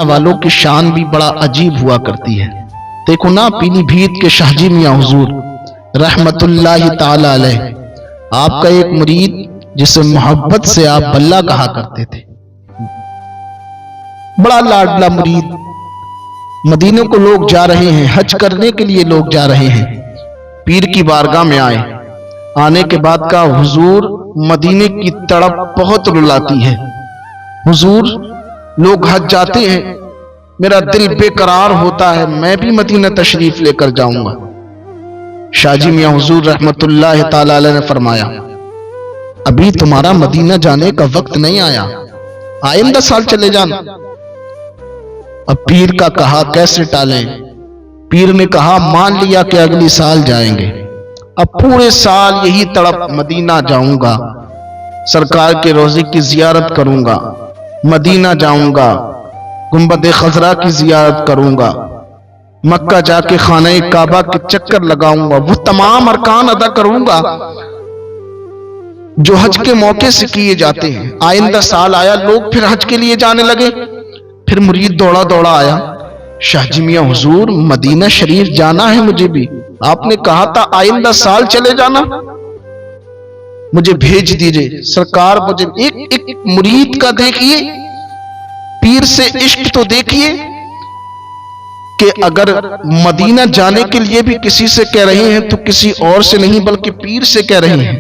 والوں کی شان بھی بڑا عجیب ہوا کرتی ہے۔ دیکھو نا پیلی بھیت کے شاہجی میاں حضور رحمت اللہ تعالی علیہ، آپ کا ایک مرید جسے محبت سے آپ بلہ کہا کرتے تھے، بڑا لاڈلا مرید، مدینے کو لوگ جا رہے ہیں، حج کرنے کے لیے لوگ جا رہے ہیں، پیر کی بارگاہ میں آئے، آنے کے بعد کہا حضور مدینے کی تڑپ بہت رلاتی ہے، حضور لوگ حج جاتے ہیں، میرا دل بے قرار ہوتا ہے، میں بھی مدینہ تشریف لے کر جاؤں گا۔ شاہ جی میاں حضور رحمت اللہ تعالی علیہ نے فرمایا ابھی تمہارا مدینہ جانے کا وقت نہیں آیا، آئندہ سال چلے جانا۔ اب پیر کا کہا کیسے ٹالیں؟ پیر نے کہا مان لیا کہ اگلی سال جائیں گے، اب پورے سال یہی تڑپ، مدینہ جاؤں گا، سرکار کے روضے کی زیارت کروں گا، مدینہ جاؤں گا، گنبد خضرا کی زیارت کروں گا، مکہ جا کے خانہ کعبہ کے چکر لگاؤں گا، وہ تمام ارکان ادا کروں گا جو حج کے موقع سے کیے جاتے ہیں۔ آئندہ سال آیا، لوگ پھر حج کے لیے جانے لگے، پھر مرید دوڑا دوڑا آیا، شاہ جی میاں حضور مدینہ شریف جانا ہے مجھے بھی، آپ نے کہا تھا آئندہ سال چلے جانا، مجھے بھیج دیجئے سرکار۔ مجھے ایک مرید کا دیکھیے، پیر سے عشق تو دیکھیے کہ اگر مدینہ جانے کے لیے بھی کسی سے کہہ رہے ہیں تو کسی اور سے نہیں بلکہ پیر سے کہہ رہے ہیں،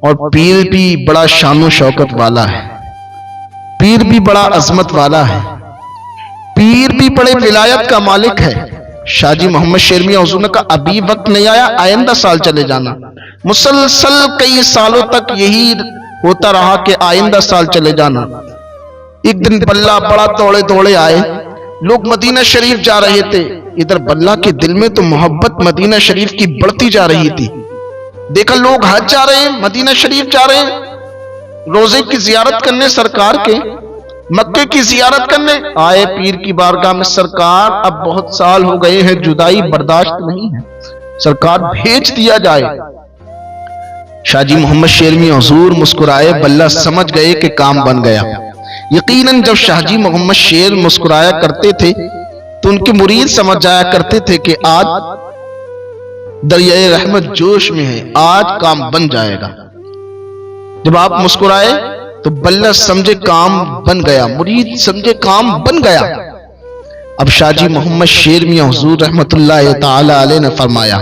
اور پیر بھی بڑا شان و شوکت والا ہے، پیر بھی بڑا عظمت والا ہے، پیر بھی بڑے ولایت کا مالک ہے۔ شاہ جی محمد شیر میاں حضور نے کہا ابھی وقت نہیں آیا، آئندہ سال چلے جانا۔ مسلسل کئی سالوں تک یہی ہوتا رہا کہ آئندہ سال چلے جانا۔ ایک دن بلہ بڑا دوڑے دوڑے آئے، لوگ مدینہ شریف جا رہے تھے، ادھر بلہ کے دل میں تو محبت مدینہ شریف کی بڑھتی جا رہی تھی، دیکھا لوگ حج جا رہے ہیں، مدینہ شریف جا رہے ہیں، روزے کی زیارت کرنے، سرکار کے مکے کی زیارت کرنے آئے پیر کی بارگاہ میں، سرکار اب بہت سال ہو گئے ہیں، جدائی برداشت نہیں ہے، سرکار بھیج دیا جائے۔ شاہ جی محمد شیر میاں حضور مسکرائے، بلہ سمجھ گئے کہ کام بن گیا۔ یقیناً جب شاہ جی محمد شیر مسکرایا کرتے تھے تو ان کے مرید سمجھ جایا کرتے تھے کہ آج دریائے رحمت جوش میں ہے، آج کام بن جائے گا۔ جب آپ مسکرائے تو بلہ سمجھے کام بن گیا، مرید سمجھے کام بن گیا۔ اب شاہ جی محمد شیر میاں حضور رحمت اللہ تعالی علیہ نے فرمایا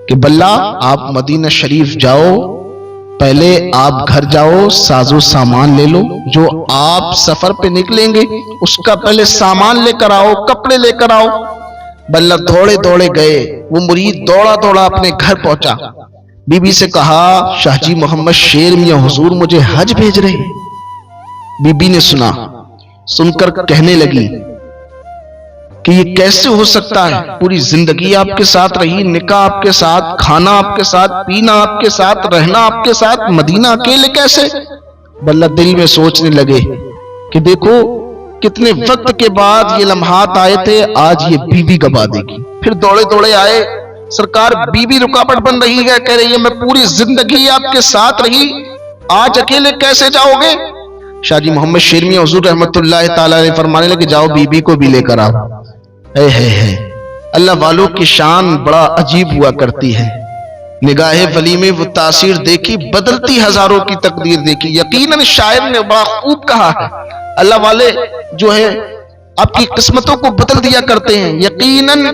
کہ بلہ آپ مدینہ شریف جاؤ، پہلے آپ گھر جاؤ، ساز و سامان لے لو، جو آپ سفر پہ نکلیں گے اس کا پہلے سامان لے کر آؤ، کپڑے لے کر آؤ۔ بلہ دوڑے دوڑے گئے، وہ مرید دوڑا دوڑا اپنے گھر پہنچا، بی بی سے کہا شاہ جی محمد شیر میاں حضور مجھے حج بھیج رہے ہیں۔ بی بی نے سنا، سن کر کہنے لگی کہ یہ کیسے ہو سکتا ہے، پوری زندگی آپ کے ساتھ رہی، نکاح آپ کے ساتھ، کھانا آپ کے ساتھ، پینا آپ کے ساتھ، رہنا آپ کے ساتھ، مدینہ اکیلے کیسے؟ بلہ دل میں سوچنے لگے کہ دیکھو کتنے وقت کے بعد یہ لمحات آئے تھے، آج یہ بیوی گوا دے گی۔ پھر دوڑے دوڑے آئے، سرکار بیوی رکاوٹ بن رہی ہے، کہہ رہی ہے میں پوری زندگی آپ کے ساتھ رہی، آج اکیلے کیسے جاؤ گے؟ شاہ جی محمد شیر میاں حضور رحمت اللہ تعالی علیہ فرمانے لگے جاؤ بیوی کو بھی لے کر آؤ۔ اللہ والوں کی شان بڑا عجیب ہوا کرتی ہے، نگاہ ولی میں وہ تاثیر دیکھی، بدلتی ہزاروں کی تقدیر دیکھی۔ یقیناً شاعر نے بڑا خوب کہا ہے، اللہ والے جو ہے آپ کی قسمتوں کو بدل دیا کرتے ہیں، یقیناً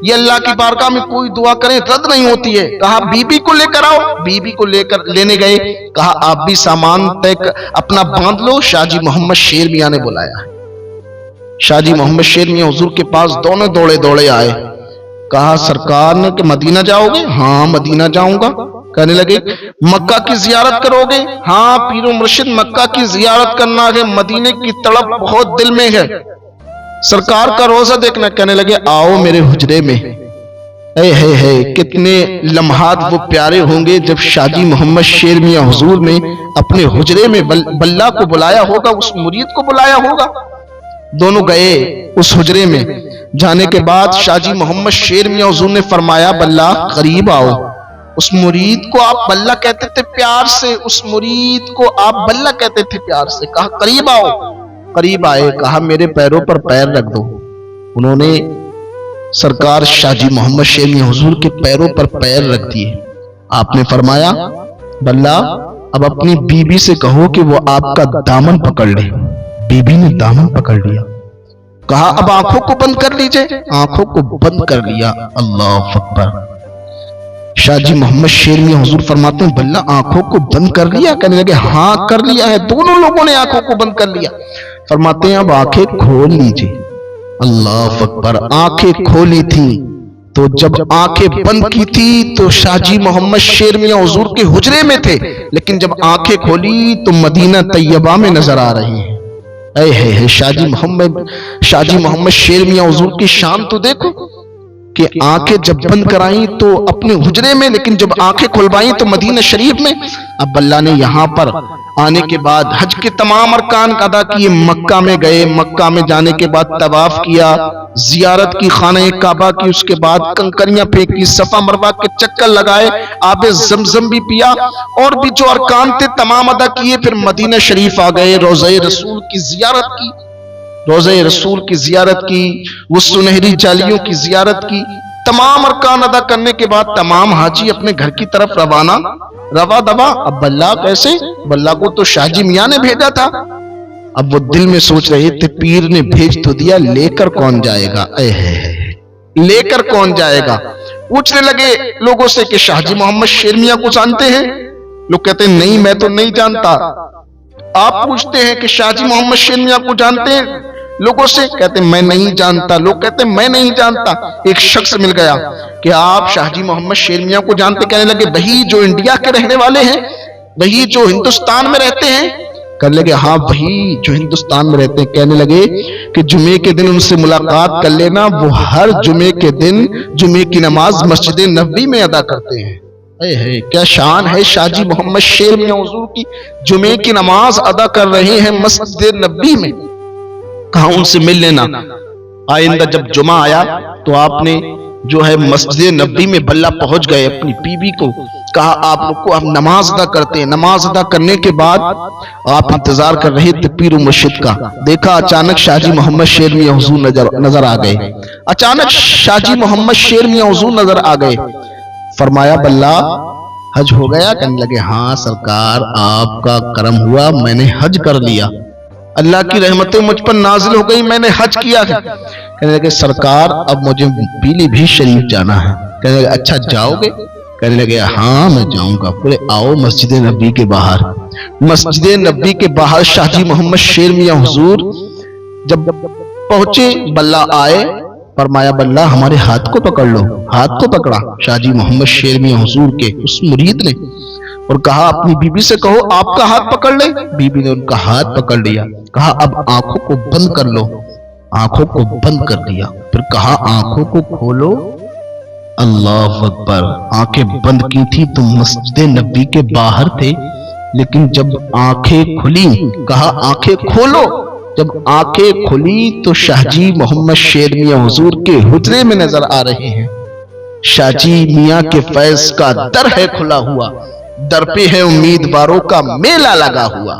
یہ اللہ کی بارگاہ میں کوئی دعا کرے رد نہیں ہوتی ہے۔ کہا بی بی کو لے کر آؤ، بی بی کو لینے گئے، کہا آپ بھی سامان اپنا باندھ لو، شاہ جی محمد شیر میاں نے بلایا ہے۔ شاہ جی محمد شیر میاں حضور کے پاس دونوں دوڑے دوڑے آئے، کہا سرکار نے کہ مدینہ جاؤ گے؟ ہاں مدینہ جاؤں گا۔ کہنے لگے مکہ کی زیارت کرو گے؟ ہاں پیر و مرشد مکہ کی زیارت کرنا ہے، مدینے کی تڑپ بہت دل میں ہے، سرکار کا روزہ دیکھنا۔ کہنے لگے آؤ میرے حجرے میں۔ کتنے لمحات وہ پیارے ہوں گے جب شاہ جی محمد شیر میاں حضور نے اپنے حجرے میں بلہ کو بلایا ہوگا، اس مرید کو بلایا ہوگا۔ دونوں گئے اس حجرے میں، جانے کے بعد شاہ جی محمد شیر میاں حضور نے فرمایا بلہ قریب آؤ۔ اس مرید کو آپ بلہ کہتے تھے پیار سے، اس مرید کو آپ بلہ کہتے تھے پیار سے، کہا قریب آؤ۔ قریب آئے, کہا میرے پیروں پر پیر رکھ دو. انہوں نے سرکار شاہ جی محمد شیر میاں حضور کے پیروں پر پیر رکھ دیے. آپ نے فرمایا بلّا اب اپنی بیوی سے کہو کہ وہ آپ کا دامن پکڑ لے. بیوی نے دامن پکڑ لیا. کہا اب آنکھوں کو بند کر لیجئے. آنکھوں کو بند کر لیا. اللہ اکبر. شاہ جی محمد شیر میاں حضور فرماتے ہیں بلّا آنکھوں کو بند کر لیا؟ کہنے لگے ہاں کر لیا ہے. دونوں لوگوں نے آنکھوں کو بند کر لیا. فرماتے ہیں اب آنکھیں کھول لیجئے. اللہ اکبر. آنکھیں کھولی تھی تو جب آنکھیں بند کی تھی تو شاہ جی محمد شیر میاں حضور کے حجرے میں تھے, لیکن جب آنکھیں کھولی تو مدینہ طیبہ میں نظر آ رہے ہیں. اے ہے شاہ جی محمد شیر میاں حضور کی شان تو دیکھو کہ آنکھیں جب بند کرائیں تو اپنے حجرے میں, لیکن جب آنکھیں کھلوائیں تو مدینہ شریف میں. اب اللہ نے یہاں پر آنے کے بعد حج کے تمام ارکان ادا کیے. مکہ میں گئے, مکہ میں جانے کے بعد طواف کیا, زیارت کی خانہ کعبہ کی, اس کے بعد کنکریاں پھینکی, صفا مروہ کے چکر لگائے, آب زمزم بھی پیا, اور بھی جو ارکان تھے تمام ادا کیے. پھر مدینہ شریف آ گئے, روضہ رسول کی زیارت کی, روضہ رسول کی زیارت کی, وہ سنہری جالیوں کی زیارت کی. تمام ارکان ادا کرنے کے بعد تمام حاجی اپنے گھر کی طرف روانہ روا دوا. اب بلّا کیسے؟ بلّا کو تو شاہ جی میاں نے بھیجا تھا. اب وہ دل میں سوچ رہے تھے پیر نے بھیج تو دیا, لے کر کون جائے گا؟ لے کر کون جائے گا؟ پوچھنے لگے لوگوں سے کہ شاہ جی محمد شیر میاں کو جانتے ہیں؟ لوگ کہتے ہیں نہیں میں تو نہیں جانتا. آپ پوچھتے ہیں کہ شاہ جی محمد شیر میاں کو جانتے ہیں لوگوں سے؟ کہتے ہیں میں نہیں جانتا. لوگ کہتے ہیں میں نہیں جانتا. ایک شخص مل گیا کہ آپ شاہ جی محمد شیر میاں کو جانتے؟ کہنے لگے وہی جو انڈیا کے رہنے والے ہیں, وہی جو ہندوستان میں رہتے ہیں؟ کہنے لگے ہاں وہی جو ہندوستان میں رہتے ہیں. کہنے لگے کہ جمعے کے دن ان سے ملاقات کر لینا, وہ ہر جمعے کے دن جمعے کی نماز مسجد نبوی میں ادا کرتے ہیں. کیا شان ہے شاہ جی محمد شیر میاں حضور کی, جمعے کی نماز ادا کر رہے ہیں مسجد نبوی میں. کہا ان سے مل لینا. آئندہ جب جمعہ آیا تو آپ نے جو ہے مسجد نبوی میں بلّا پہنچ گئے. اپنی بیوی کو کہا آپ لوگ کو اب نماز ادا کرتے ہیں. نماز ادا کرنے کے بعد آپ انتظار کر رہے تھے پیر و مرشد کا. دیکھا اچانک شاہ جی محمد شیر میاں حضور نظر آ گئے. اچانک شاہ جی محمد شیر میاں حضور نظر آ گئے. فرمایا بلّا حج ہو گیا؟ کہنے لگے ہاں سرکار آپ کا کرم ہوا, میں نے حج کر لیا, اللہ کی رحمتیں مجھ پر نازل ہو گئی, میں نے حج کیا. کہنے لگے سرکار اب مجھے پیلی بھی شریف جانا ہے. کہنے لگے اچھا جاؤ گے؟ کہنے لگے ہاں میں جاؤں گا. بولے آؤ مسجد نبوی کے باہر. مسجد نبوی کے باہر شاہ جی محمد شیر میاں حضور جب پہنچے, بلّا آئے, فرمایا بلّا ہمارے ہاتھ کو پکڑ لو. ہاتھ کو پکڑا شاہ جی محمد شیر میاں حضور کے اس مرید نے, اور کہا اپنی بیوی سے کہو آپ کا ہاتھ پکڑ لے. بیوی نے ان کا ہاتھ پکڑ لیا. کہا اب آنکھوں کو بند کر لو. آنکھوں کو بند کر دیا. پھر کہا آنکھوں کو کھولو. اللہ اکبر. آنکھیں بند کی تھی تو مسجد نبوی کے باہر تھے, لیکن جب آنکھیں کھلی کہا آنکھیں کھولو. جب آنکھیں کھلی تو شاہ جی محمد شیر میاں حضور کے حجرے میں نظر آ رہے ہیں. شاہ جی میاں کے فیض کا در ہے کھلا ہوا, در پہ ہے امیدواروں کا میلہ لگا ہوا.